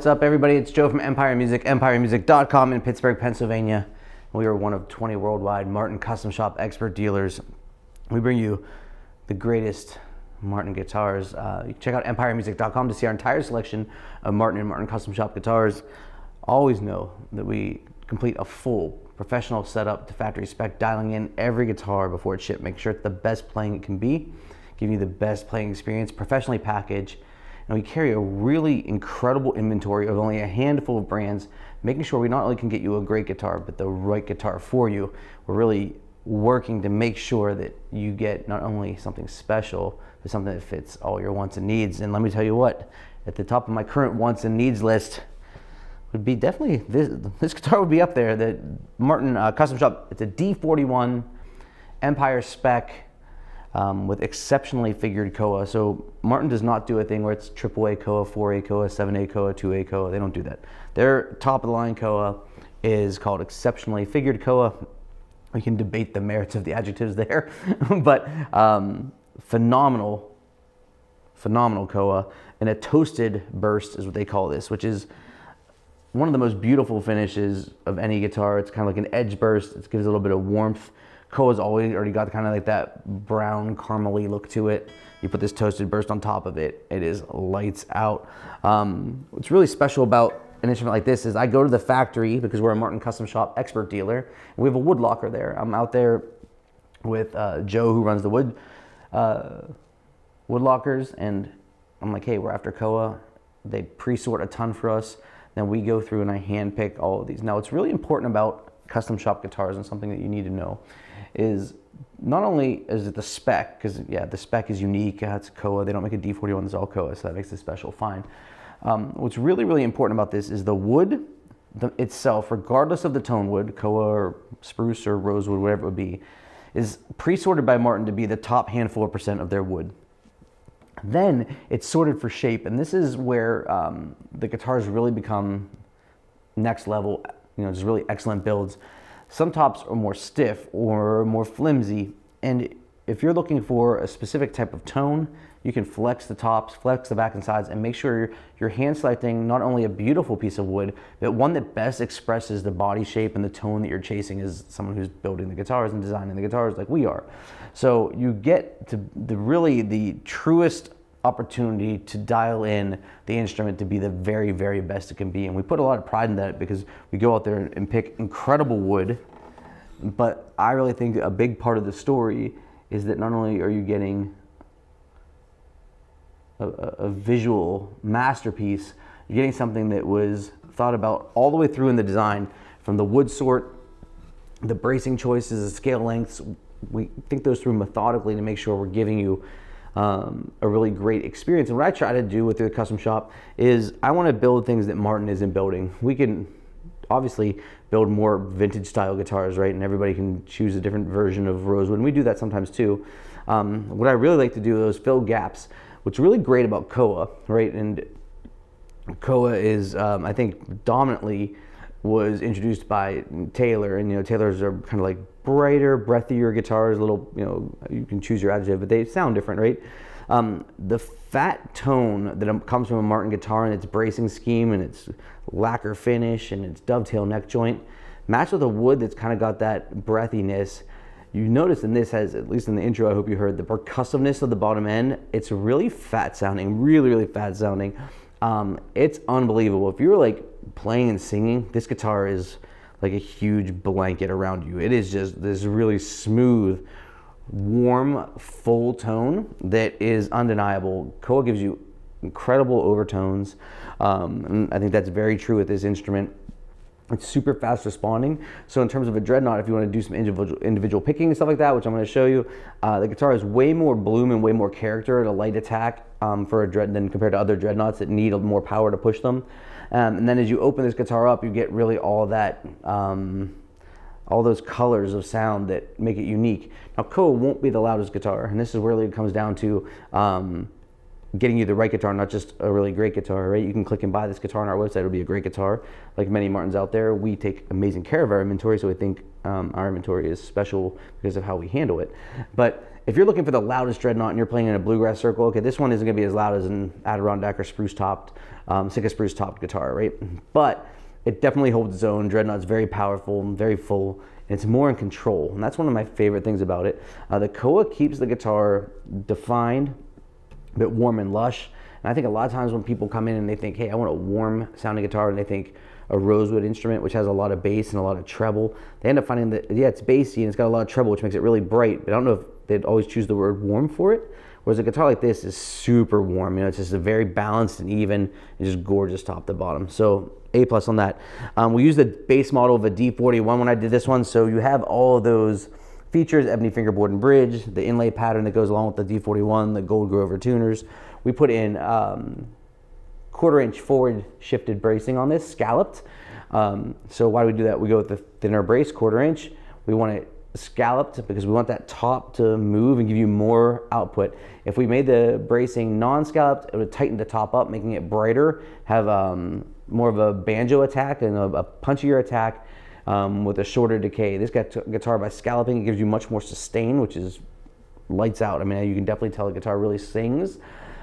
what's up everybody? It's Joe from Empire Music, empiremusic.com in Pittsburgh, Pennsylvania. We are one of 20 worldwide Martin custom shop expert dealers. We bring you the greatest Martin guitars. You can check out empiremusic.com to see our entire selection of Martin and Martin custom shop guitars. Always know that we complete a full professional setup to factory spec, dialing in every guitar before it's shipped. Make sure it's the best playing it can be, giving you the best playing experience, professionally packaged. And we carry a really incredible inventory of only a handful of brands, making sure we not only can get you a great guitar, but the right guitar for you. We're really working to make sure that you get not only something special, but something that fits all your wants and needs. And let me tell you what, at the top of my current wants and needs list would be definitely, this guitar would be up there. The Martin Custom Shop, it's a D-41 Empire spec, with exceptionally figured koa. So Martin does not do a thing where it's AAA koa, 4A koa, 7A koa, 2A koa. They don't do that. Their top of the line koa is called exceptionally figured koa. We can debate the merits of the adjectives there, but phenomenal koa. And a toasted burst is what they call this, which is one of the most beautiful finishes of any guitar. It's kind of like an edge burst. It gives a little bit of warmth. Koa's already got kind of like that brown caramely look to it. You put this toasted burst on top of it, it is lights out. What's really special about an instrument like this is I go to the factory because we're a Martin Custom Shop expert dealer, and we have a wood locker there. I'm out there with Joe, who runs the wood lockers, and I'm like, hey, we're after koa. They pre-sort a ton for us. Then we go through and I hand pick all of these. Now, what's really important about custom shop guitars, and something that you need to know, is not only is it the spec, because yeah, the spec is unique. It's koa. They don't make a D-41 that's all koa, so that makes it special. Fine. What's really, really important about this is the wood itself, regardless of the tone wood, koa or spruce or rosewood, whatever it would be, is pre-sorted by Martin to be the top handful of percent of their wood. Then it's sorted for shape, and this is where the guitars really become next level. You know, just really excellent builds. Some tops are more stiff or more flimsy, and if you're looking for a specific type of tone, you can flex the tops, flex the back and sides, and make sure you're hand selecting not only a beautiful piece of wood, but one that best expresses the body shape and the tone that you're chasing as someone who's building the guitars and designing the guitars like we are. So you get to the truest opportunity to dial in the instrument to be the very, very best it can be. And we put a lot of pride in that because we go out there and pick incredible wood. But I really think a big part of the story is that not only are you getting a visual masterpiece, you're getting something that was thought about all the way through in the design, from the wood sort, the bracing choices, the scale lengths. We think those through methodically to make sure we're giving you a really great experience. And what I try to do with the custom shop is I want to build things that Martin isn't building. We can obviously build more vintage style guitars, right? And everybody can choose a different version of rosewood, and we do that sometimes too. What I really like to do is fill gaps. What's really great about koa, right? And koa is, I think, dominantly was introduced by Taylor, and you know, Taylors are kind of like brighter, breathier guitars, little, you know, you can choose your adjective, but they sound different, right? The fat tone that comes from a Martin guitar and its bracing scheme and its lacquer finish and its dovetail neck joint, matched with a wood that's kind of got that breathiness. You notice in this has, at least in the intro, I hope you heard the percussiveness of the bottom end. It's really fat sounding, really, really fat sounding. It's unbelievable. If you're like playing and singing, this guitar is like a huge blanket around you. It is just this really smooth, warm, full tone that is undeniable. Koa gives you incredible overtones, and I think that's very true with this instrument. It's super fast responding. So in terms of a dreadnought, if you want to do some individual picking and stuff like that, which I'm going to show you, the guitar has way more bloom and way more character at a light attack for a dread than compared to other dreadnoughts that need more power to push them. And then as you open this guitar up, you get really all that, all those colors of sound that make it unique. Now, koa won't be the loudest guitar, and this is where it comes down to getting you the right guitar, not just a really great guitar, right? You can click and buy this guitar on our website. It'll be a great guitar. Like many Martins out there, we take amazing care of our inventory, so we think our inventory is special because of how we handle it. But if you're looking for the loudest dreadnought and you're playing in a bluegrass circle, okay, this one isn't gonna be as loud as an Adirondack or spruce topped, Sitka spruce topped guitar, right? But it definitely holds its own. Dreadnought's very powerful and very full, and it's more in control. And that's one of my favorite things about it. The Koa keeps the guitar defined, a bit warm and lush. And I think a lot of times when people come in and they think, hey, I want a warm sounding guitar, and they think a rosewood instrument, which has a lot of bass and a lot of treble, they end up finding that, yeah, it's bassy and it's got a lot of treble, which makes it really bright. But I don't know if they'd always choose the word warm for it. Whereas a guitar like this is super warm. You know, it's just a very balanced and even and just gorgeous top to bottom. So A+ on that. We used the base model of a D-41 when I did this one. So you have all of those features: ebony fingerboard and bridge, the inlay pattern that goes along with the D-41, the gold Grover tuners. We put in 1/4 inch forward shifted bracing on this, scalloped. So why do we do that? We go with the thinner brace, 1/4 inch. We want it scalloped because we want that top to move and give you more output. If we made the bracing non-scalloped, it would tighten the top up, making it brighter, have more of a banjo attack and a punchier attack with a shorter decay. This guitar, by scalloping, it gives you much more sustain, which is lights out. I mean, you can definitely tell the guitar really sings.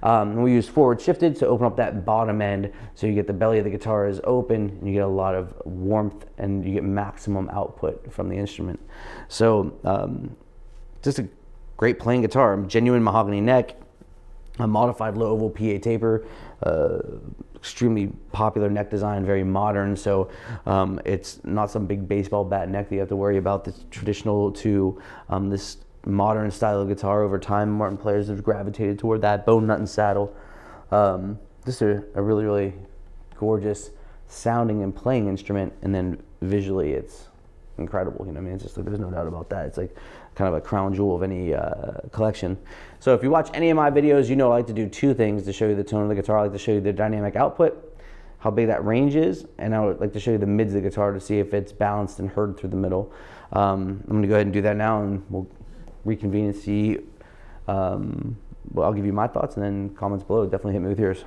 We use forward shifted to open up that bottom end, so you get the belly of the guitar is open and you get a lot of warmth and you get maximum output from the instrument. So just a great playing guitar. Genuine mahogany neck, a modified low oval PA taper, extremely popular neck design, very modern. So it's not some big baseball bat neck that you have to worry about. This traditional to this modern style of guitar. Over time, Martin players have gravitated toward that bone nut and saddle. Just a really, really gorgeous sounding and playing instrument, and then visually it's incredible. You know what I mean? It's just like, there's no doubt about that. It's like kind of a crown jewel of any collection. So if you watch any of my videos, you know I like to do two things to show you the tone of the guitar. I like to show you the dynamic output, how big that range is, and I would like to show you the mids of the guitar to see if it's balanced and heard through the middle. I'm going to go ahead and do that now, and we'll reconvene and see. Well, I'll give you my thoughts, and then comments below. Definitely hit me with yours.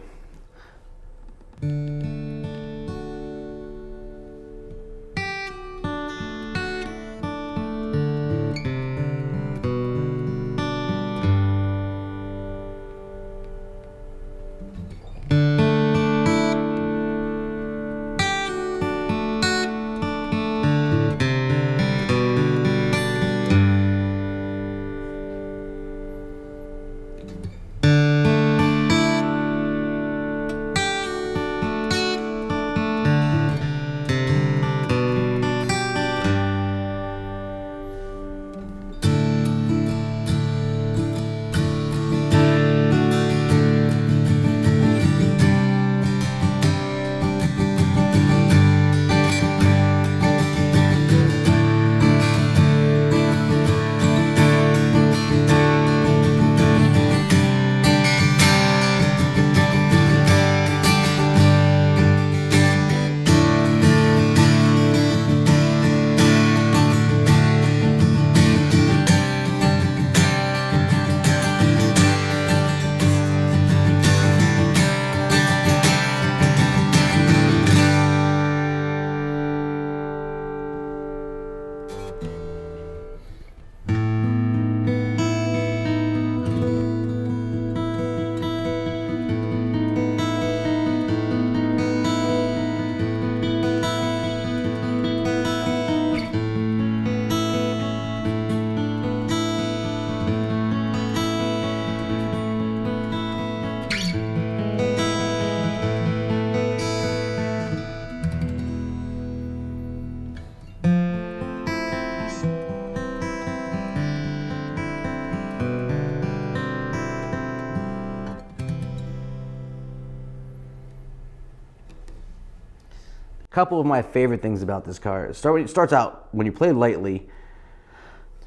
Couple of my favorite things about this car. It starts out when you play lightly.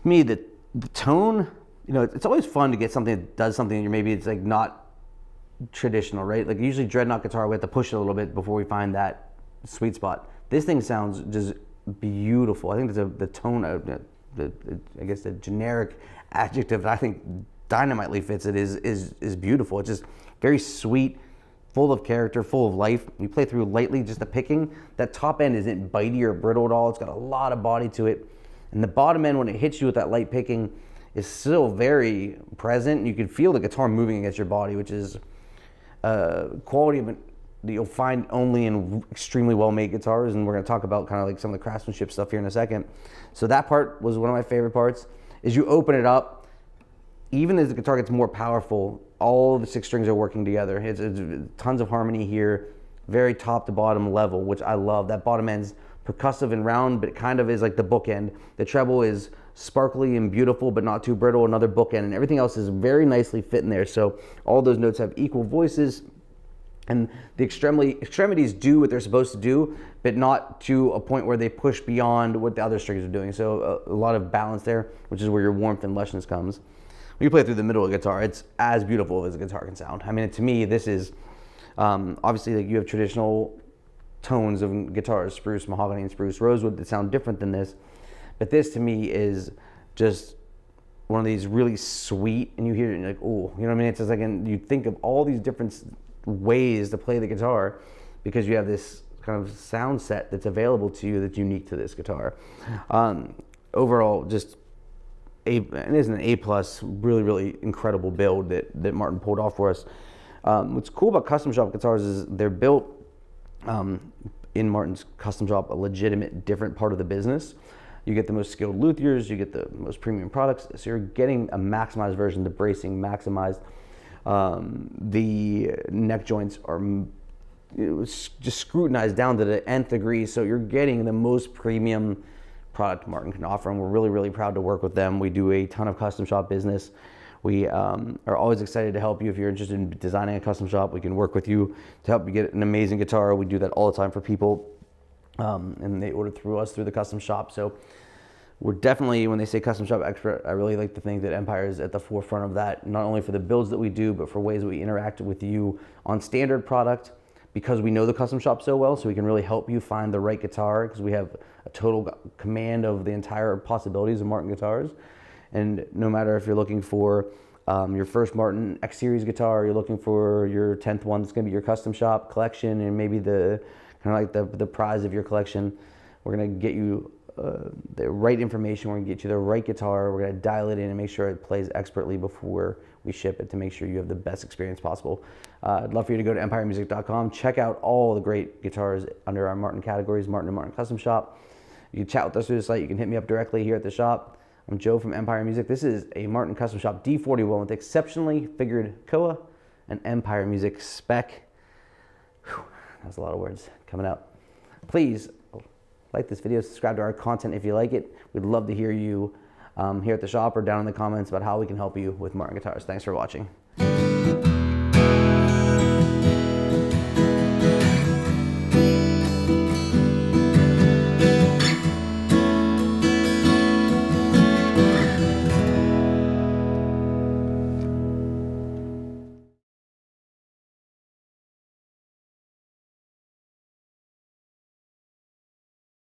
To me, the tone, you know, it's always fun to get something that does something that maybe it's like not traditional, right? Like usually dreadnought guitar, we have to push it a little bit before we find that sweet spot. This thing sounds just beautiful. I think the tone of I guess the generic adjective that I think dynamitely fits it is beautiful. It's just very sweet, full of character, full of life. You play through lightly, just the picking. That top end isn't bitey or brittle at all. It's got a lot of body to it. And the bottom end, when it hits you with that light picking, is still very present. You can feel the guitar moving against your body, which is quality of that you'll find only in extremely well-made guitars, and we're going to talk about kind of like some of the craftsmanship stuff here in a second. So that part was one of my favorite parts. Is you open it up, even as the guitar gets more powerful, all the 6 strings are working together. It's tons of harmony here, very top to bottom level, which I love. That bottom end's percussive and round, but it kind of is like the bookend. The treble is sparkly and beautiful, but not too brittle, another bookend, and everything else is very nicely fit in there. So all those notes have equal voices, and the extremities do what they're supposed to do, but not to a point where they push beyond what the other strings are doing. So a lot of balance there, which is where your warmth and lushness comes. When you play through the middle of the guitar, it's as beautiful as a guitar can sound. I mean, to me, this is obviously, like, you have traditional tones of guitars, spruce, mahogany, and spruce rosewood, that sound different than this. But this to me is just one of these really sweet, and you hear it and you're like, oh, you know what I mean? It's just like, and you think of all these different ways to play the guitar because you have this kind of sound set that's available to you that's unique to this guitar. Overall, just it isn't an A+, really, really incredible build that Martin pulled off for us. What's cool about custom shop guitars is they're built in Martin's custom shop, a legitimate different part of the business. You get the most skilled luthiers, you get the most premium products, so you're getting a maximized version, the bracing maximized. The neck joints are just scrutinized down to the nth degree, so you're getting the most premium product Martin can offer, and we're really, really proud to work with them. We do a ton of custom shop business. We are always excited to help you. If you're interested in designing a custom shop, we can work with you to help you get an amazing guitar. We do that all the time for people, and they order through us through the custom shop. So we're definitely, when they say custom shop expert, I really like to think that Empire is at the forefront of that, not only for the builds that we do, but for ways that we interact with you on standard product, because we know the custom shop so well, so we can really help you find the right guitar, because we have a total command of the entire possibilities of Martin guitars. And no matter if you're looking for your first Martin X Series guitar, you're looking for your 10th one that's going to be your custom shop collection, and maybe the kind of like the prize of your collection, we're going to get you the right information. We're going to get you the right guitar. We're going to dial it in and make sure it plays expertly before we ship it, to make sure you have the best experience possible. I'd love for you to go to empiremusic.com, check out all the great guitars under our Martin categories, Martin and Martin Custom Shop. You can chat with us through the site. You can hit me up directly here at the shop. I'm Joe from Empire Music. This is a Martin Custom Shop D-41 with exceptionally figured koa and Empire Music spec. Whew, that's a lot of words coming out. Please like this video, subscribe to our content if you like it. We'd love to hear you here at the shop or down in the comments about how we can help you with Martin guitars. Thanks for watching.